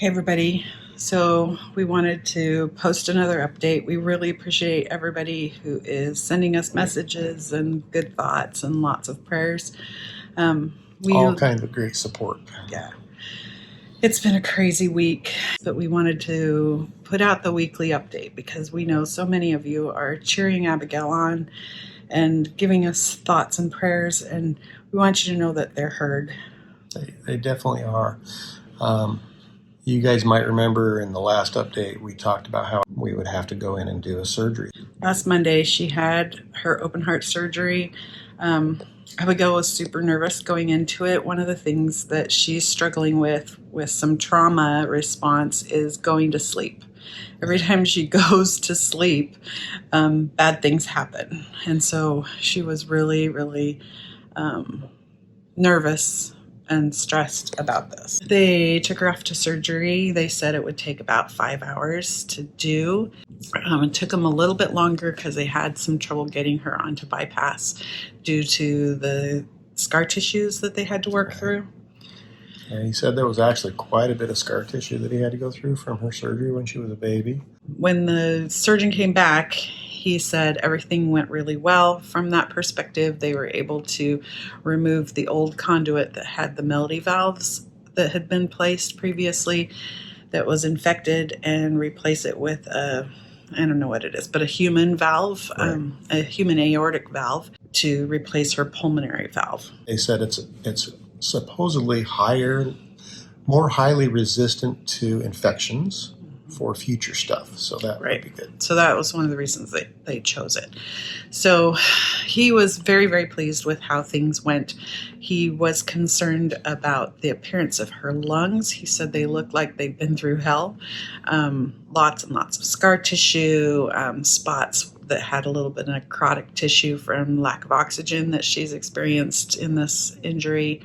Hey everybody, so we wanted to post another update. We really appreciate everybody who is sending us messages and good thoughts and lots of prayers. All kinds of great support. Yeah, it's been a crazy week, but we wanted to put out the weekly update because we know so many of you are cheering Abigail on and giving us thoughts and prayers, and we want you to know that they're heard. They definitely are. You guys might remember in the last update we talked about how we would have to go in and do a surgery. Last Monday she had her open heart surgery. Abigail was super nervous going into it. One of the things that she's struggling with some trauma response is going to sleep. Every time she goes to sleep, bad things happen. And so she was really, really nervous and stressed about this. They took her off to surgery. They said it would take about 5 hours to do. It took them a little bit longer because they had some trouble getting her onto bypass due to the scar tissues that they had to work through. And he said there was actually quite a bit of scar tissue that he had to go through from her surgery when she was a baby. When the surgeon came back, he said everything went really well. From that perspective, they were able to remove the old conduit that had the melody valves that had been placed previously that was infected and replace it with I don't know what it is, but a human valve, right. A human aortic valve to replace her pulmonary valve. They said it's supposedly more highly resistant to infections for future stuff. So that would be good. So that was one of the reasons they chose it. So he was very, very pleased with how things went. He was concerned about the appearance of her lungs. He said they look like they've been through hell. Lots and lots of scar tissue, spots that had a little bit of necrotic tissue from lack of oxygen that she's experienced in this injury.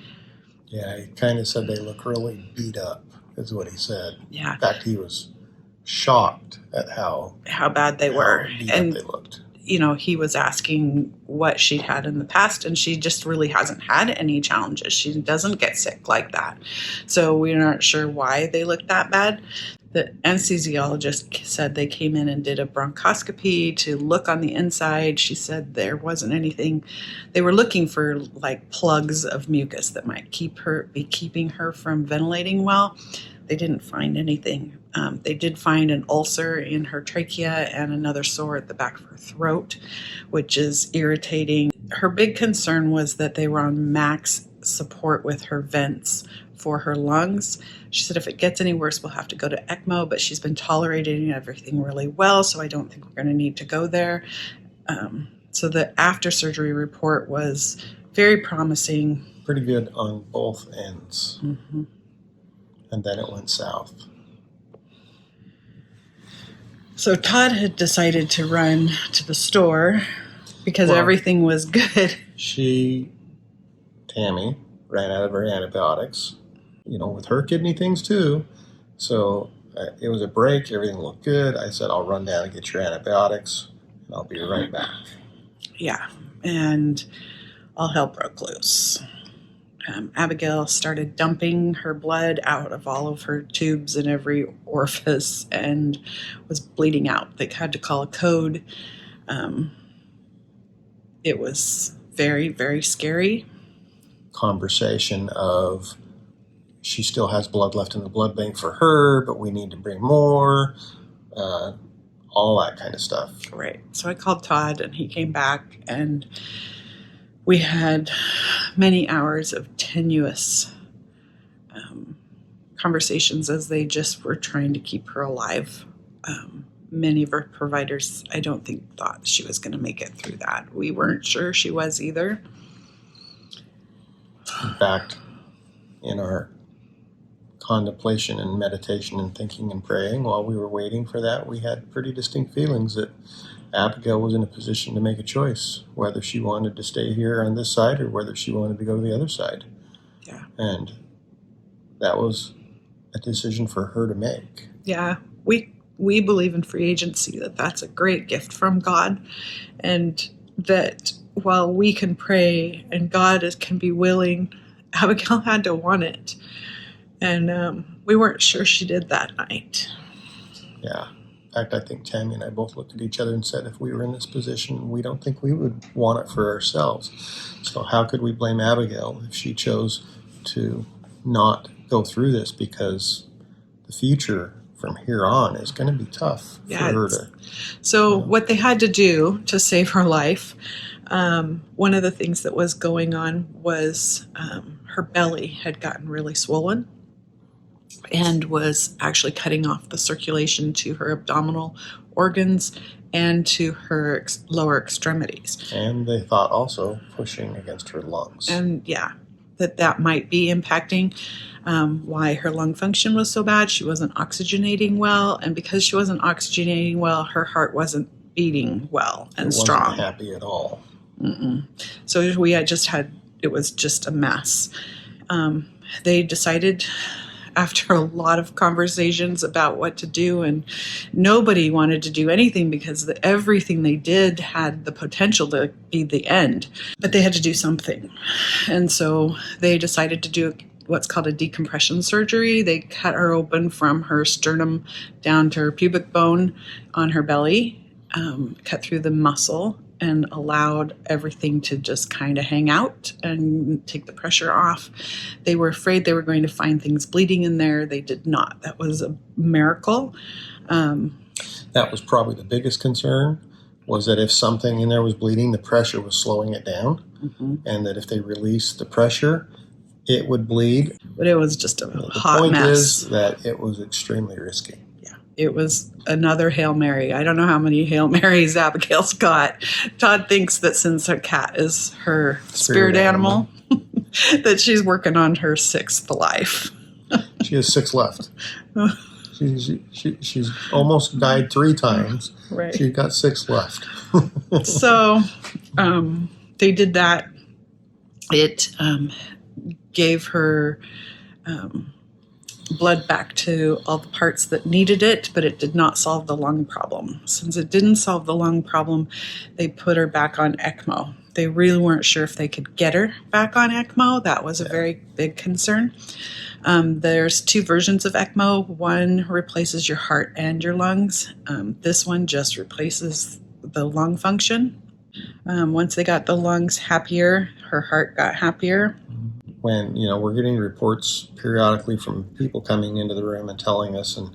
Yeah, he kind of said they look really beat up, is what he said. Yeah. In fact, he was shocked at how bad they were. And they looked. You know, he was asking what she'd had in the past, and she just really hasn't had any challenges. She doesn't get sick like that. So we aren't sure why they looked that bad. The anesthesiologist said they came in and did a bronchoscopy to look on the inside. She said there wasn't anything. They were looking for like plugs of mucus that might be keeping her from ventilating well. They didn't find anything. They did find an ulcer in her trachea and another sore at the back of her throat, which is irritating. Her big concern was that they were on max support with her vents for her lungs. She said if it gets any worse, we'll have to go to ECMO, but she's been tolerating everything really well, so I don't think we're going to need to go there. So the after-surgery report was very promising. Pretty good on both ends. Mm-hmm. And then it went south. So Todd had decided to run to the store because everything was good. Tammy, ran out of her antibiotics, with her kidney things too. So it was a break. Everything looked good. I said, I'll run down and get your antibiotics, and I'll be right back. Yeah, and all hell broke loose. Abigail started dumping her blood out of all of her tubes in every orifice and was bleeding out. They had to call a code. It was very, very scary. Conversation of she still has blood left in the blood bank for her, but we need to bring more, all that kind of stuff. Right. So I called Todd and he came back and we had many hours of tenuous conversations as they just were trying to keep her alive. Many of our providers, I don't think, thought she was going to make it through that. We weren't sure she was either. In fact, in our contemplation and meditation and thinking and praying while we were waiting for that, we had pretty distinct feelings that Abigail was in a position to make a choice, whether she wanted to stay here on this side or whether she wanted to go to the other side. Yeah. And that was a decision for her to make. Yeah. We believe in free agency, that's a great gift from God, and that while we can pray and God can be willing, Abigail had to want it. And we weren't sure she did that night. Yeah. In fact, I think Tammy and I both looked at each other and said, if we were in this position, we don't think we would want it for ourselves. So how could we blame Abigail if she chose to not go through this? Because the future from here on is going to be tough for her to. So what they had to do to save her life, one of the things that was going on was her belly had gotten really swollen and was actually cutting off the circulation to her abdominal organs and to her lower extremities. And they thought also pushing against her lungs. And that might be impacting why her lung function was so bad. She wasn't oxygenating well, and because she wasn't oxygenating well, her heart wasn't beating well and strong. Wasn't happy at all. So we had it was just a mess. They decided after a lot of conversations about what to do, and nobody wanted to do anything because everything they did had the potential to be the end, but they had to do something. And so they decided to do what's called a decompression surgery. They cut her open from her sternum down to her pubic bone on her belly, cut through the muscle, and allowed everything to just kind of hang out and take the pressure off. They were afraid they were going to find things bleeding in there. They did not. That was a miracle. That was probably the biggest concern, was that if something in there was bleeding, the pressure was slowing it down, and that if they released the pressure, it would bleed. But it was just a hot mess. The point is mess. that it was extremely risky. It was another Hail Mary. I don't know how many Hail Marys Abigail's got. Todd thinks that since her cat is her spirit animal, that she's working on her 6th life. She has 6 left. She's almost died 3 times. Right. She's got 6 left. So they did that. It gave her blood back to all the parts that needed it, but it did not solve the lung problem. Since it didn't solve the lung problem, they put her back on ECMO. They really weren't sure if they could get her back on ECMO. That was a very big concern. There's 2 versions of ECMO. One replaces your heart and your lungs. This one just replaces the lung function. Once they got the lungs happier, her heart got happier. When, we're getting reports periodically from people coming into the room and telling us, and,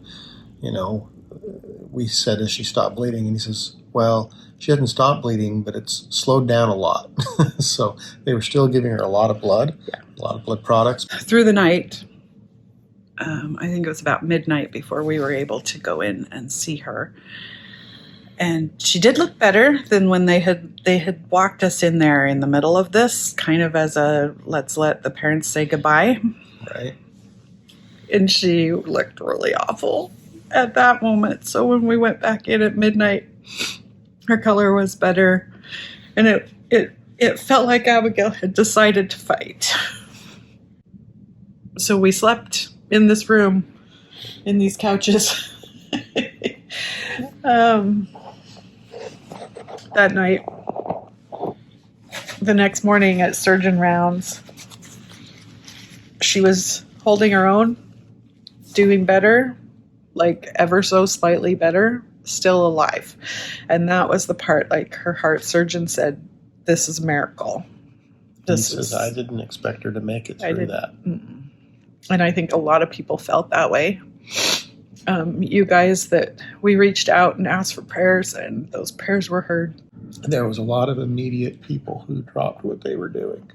we said, has she stopped bleeding? And he says, well, she hasn't stopped bleeding, but it's slowed down a lot. So they were still giving her a lot of blood, a lot of blood products. Through the night, I think it was about midnight before we were able to go in and see her. And she did look better than when they had walked us in there in the middle of this, kind of as a let's let the parents say goodbye. Right. And she looked really awful at that moment. So when we went back in at midnight, her color was better, and it felt like Abigail had decided to fight. So we slept in this room, in these couches. That night, the next morning at surgeon rounds, she was holding her own, doing better, like ever so slightly better, still alive. And that was the part, like her heart surgeon said, this is a miracle. He says, I didn't expect her to make it through that. And I think a lot of people felt that way. You guys that we reached out and asked for prayers, and those prayers were heard. There was a lot of immediate people who dropped what they were doing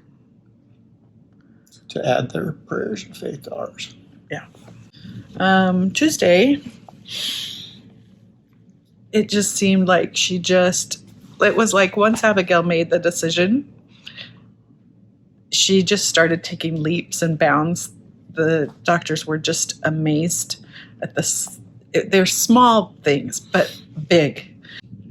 to add their prayers and faith to ours. Yeah. Tuesday, it just seemed like it was like once Abigail made the decision, she just started taking leaps and bounds. The doctors were just amazed at this. They're small things, but big.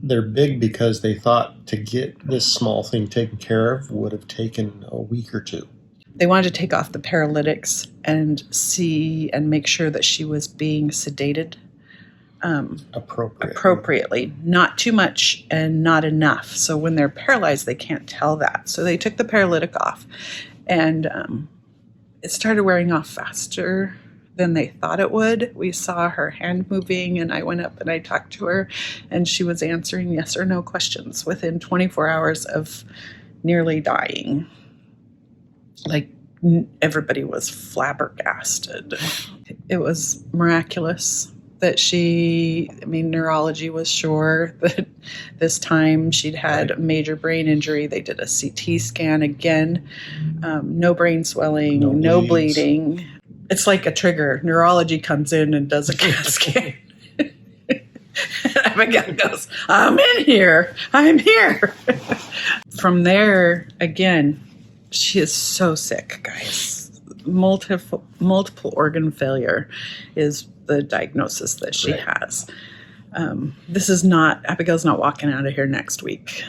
They're big because they thought to get this small thing taken care of would have taken a week or 2. They wanted to take off the paralytics and see and make sure that she was being sedated appropriately. Not too much and not enough. So when they're paralyzed, they can't tell that. So they took the paralytic off, and it started wearing off faster than they thought it would. We saw her hand moving, and I went up and I talked to her, and she was answering yes or no questions within 24 hours of nearly dying. Like, everybody was flabbergasted. It was miraculous that neurology was sure that this time she'd had a major brain injury. They did a CT scan again. No brain swelling, no bleeding. It's like a trigger. Neurology comes in and does a CAT scan. Abigail goes, I'm in here. I'm here. From there, again, she is so sick, guys. Multiple organ failure is the diagnosis that she has. Abigail's not walking out of here next week.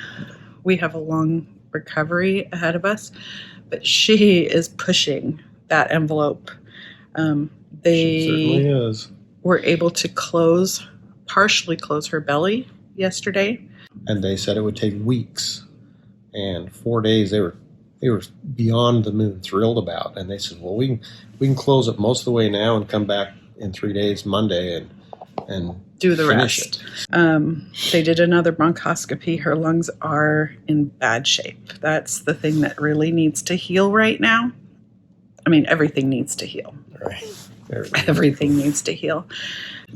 We have a long recovery ahead of us, but she is pushing that envelope. They certainly is. Were able to partially close her belly yesterday. And they said it would take weeks. And 4 days they were beyond the moon thrilled about. And they said, well, we can close it most of the way now and come back in 3 days, Monday, and do the rest. They did another bronchoscopy. Her lungs are in bad shape. That's the thing that really needs to heal right now. I mean, everything needs to heal. Right. Everything needs to heal.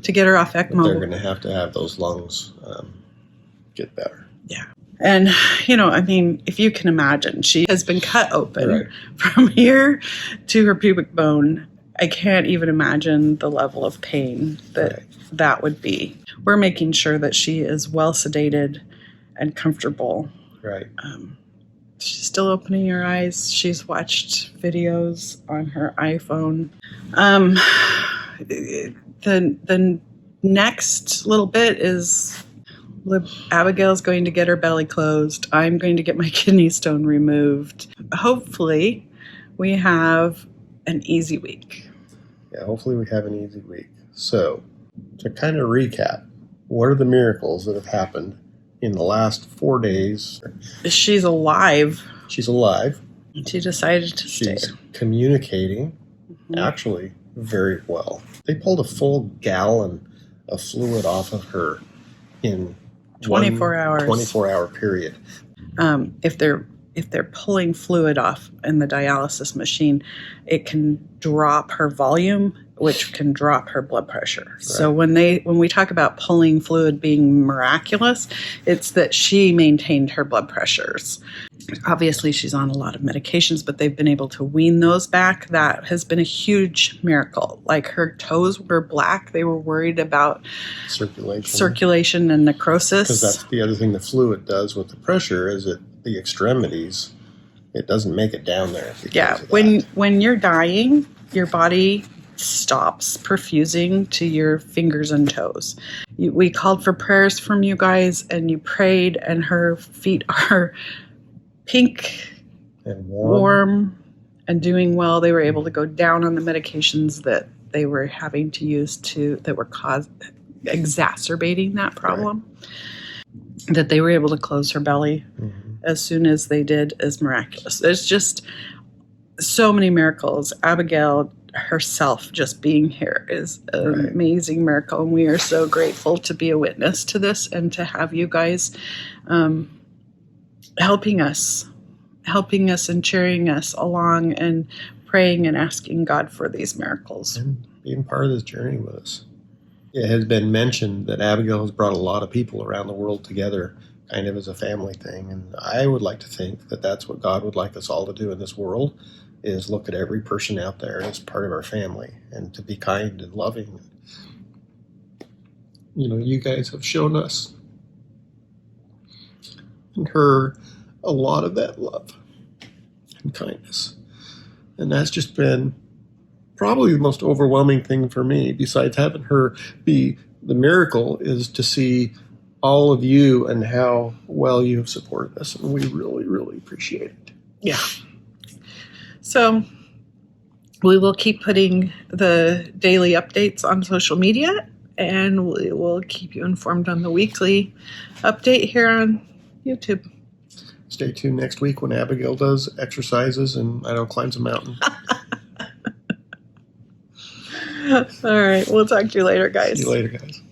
To get her off ECMO. But they're going to have those lungs get better. Yeah. And, if you can imagine, she has been cut open from here to her pubic bone. I can't even imagine the level of pain that would be. We're making sure that she is well sedated and comfortable. Right. She's still opening her eyes. She's watched videos on her iPhone. The next little bit is Abigail's going to get her belly closed. I'm going to get my kidney stone removed. Hopefully, we have an easy week. Yeah, hopefully we have an easy week. So, to kind of recap, what are the miracles that have happened in the last 4 days? She's alive. She's alive. She decided to stay. She's communicating, actually, very well. They pulled a full gallon of fluid off of her in 24 hours. 24-hour period. If they're pulling fluid off in the dialysis machine, it can drop her volume, which can drop her blood pressure. Right. So when we talk about pulling fluid being miraculous, it's that she maintained her blood pressures. Obviously, she's on a lot of medications, but they've been able to wean those back. That has been a huge miracle. Like, her toes were black. They were worried about circulation and necrosis. Because that's the other thing the fluid does with the pressure, is that the extremities, it doesn't make it down there. Yeah, when you're dying, your body stops perfusing to your fingers and toes. We called for prayers from you guys, and you prayed, and her feet are pink and warm and doing well. They were able to go down on the medications that they were having to use that were exacerbating that problem. Right. That they were able to close her belly as soon as they did is miraculous. There's just so many miracles. Abigail herself just being here is an amazing miracle, and we are so grateful to be a witness to this and to have you guys helping us and cheering us along and praying and asking God for these miracles. And being part of this journey with us. It has been mentioned that Abigail has brought a lot of people around the world together, kind of as a family thing. And I would like to think that that's what God would like us all to do in this world, is look at every person out there as part of our family and to be kind and loving. You guys have shown us and her a lot of that love and kindness. And that's just been probably the most overwhelming thing for me, besides having her be the miracle, is to see all of you and how well you have supported us. And we really, really appreciate it. Yeah. So we will keep putting the daily updates on social media, and we will keep you informed on the weekly update here on YouTube. Stay tuned next week when Abigail does exercises and, climbs a mountain. All right. We'll talk to you later, guys. See you later, guys.